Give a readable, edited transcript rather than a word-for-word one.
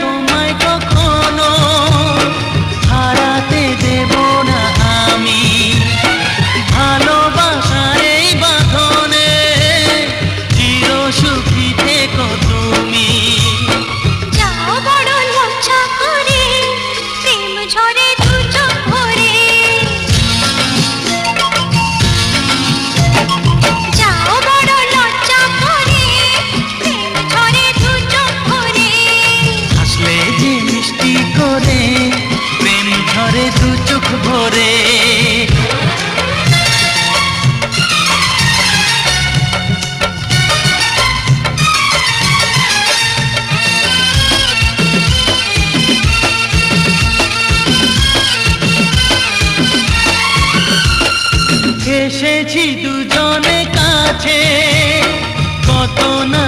তোমায় কখনো হারাতে দেব না আমি। ভালোবাসার এই বাঁধনে চির সুখী থেকো তুমি। যাও বড় লজ্জা করে, প্রেম ঝরে দু চোখ ভরে। যাও বড় লজ্জা করে, প্রেম ঝরে দু চোখ ভরে। হাসলে যে মিষ্টি করে প্রেম ঝরে দু চোখ ভরে। এসেছি দুজনে কাছে, কত না